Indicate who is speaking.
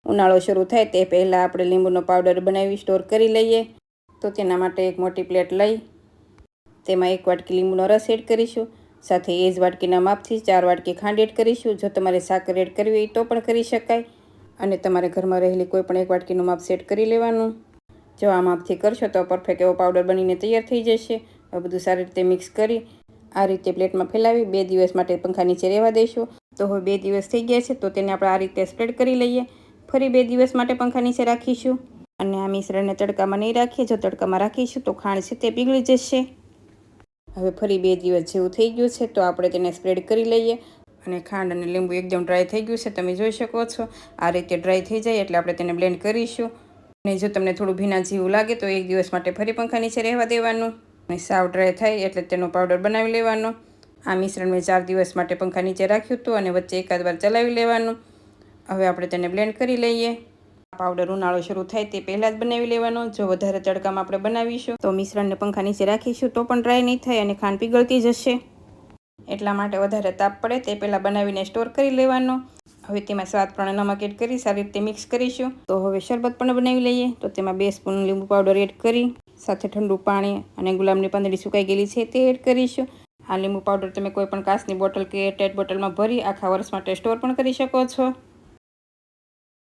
Speaker 1: ઉનાળો શરૂ થાય તે પહેલાં આપણે લીંબુનો પાવડર બનાવી સ્ટોર કરી લઈએ. તો તેના માટે એક મોટી પ્લેટ લઈ તેમાં 1 વાટકી લીંબુનો રસ એડ કરીશું. સાથે એ જ વાટકીના માપથી 4 વાટકી ખાંડ એડ કરીશું. જો તમારે સાકર એડ કરવી હોય તો પણ કરી શકાય, અને તમારે ઘરમાં રહેલી કોઈ પણ 1 વાટકીનું માપ સેટ કરી લેવાનું. જો આ માપથી કરશો તો પરફેક્ટ એવો પાવડર બનીને તૈયાર થઈ જશે. હવે બધું સારી રીતે મિક્સ કરી આ રીતે પ્લેટમાં ફેલાવી 2 દિવસ માટે પંખા નીચે રહેવા દઈશું. તો હવે 2 દિવસ થઈ ગયા છે, તો તેને આપણે આ રીતે સ્પ્રેડ કરી લઈએ. ફરી 2 દિવસ માટે પંખા નીચે રાખીશું. અને આ મિશ્રણને તડકામાં નહીં રાખીએ. જો તડકામાં રાખીશું તો ખાંડ છે તે પીગળી જશે. હવે ફરી 2 દિવસ જેવું થઈ ગયું છે, તો આપણે તેને સ્પ્રેડ કરી લઈએ. અને ખાંડ અને લીંબુ એકદમ ડ્રાય થઈ ગયું છે, તમે જોઈ શકો છો. આ રીતે ડ્રાય થઈ જાય એટલે આપણે તેને બ્લેન્ડ કરીશું. અને જો તમને થોડું ભીના જેવું લાગે તો 1 દિવસ માટે ફરી પંખા નીચે રહેવા દેવાનું. અને સાવ ડ્રાય થાય એટલે તેનો પાવડર બનાવી લેવાનો. આ મિશ્રણ મેં 4 દિવસ માટે પંખા નીચે રાખ્યું હતું અને વચ્ચે એકાદ વાર ચલાવી લેવાનું. હવે આપણે તેને બ્લેન્ડ કરી લઈએ. આ પાવડર ઉનાળો શરૂ થાય તે પહેલાં જ બનાવી લેવાનો. જો વધારે તડકામાં આપણે બનાવીશું તો મિશ્રણને પંખા નીચે રાખીશું તો પણ ડ્રાય નહીં થાય અને ખાંડ પીગળતી જશે. એટલા માટે વધારે તાપ પડે તે પહેલાં બનાવીને સ્ટોર કરી લેવાનો. હવે તેમાં સ્વાદ પ્રમાણે નમક એડ કરી સારી રીતે મિક્સ કરીશું. તો હવે શરબત પણ બનાવી લઈએ. તો તેમાં 2 સ્પૂન લીંબુ પાવડર એડ કરી સાથે ઠંડુ પાણી અને ગુલાબની પાંદડી સુકાઈ ગયેલી છે તે એડ કરીશું. આ લીંબુ પાવડર તમે કોઈ પણ કાચની બોટલ કે ટાઈટ બોટલમાં ભરી આખા વર્ષ માટે સ્ટોર પણ કરી શકો છો.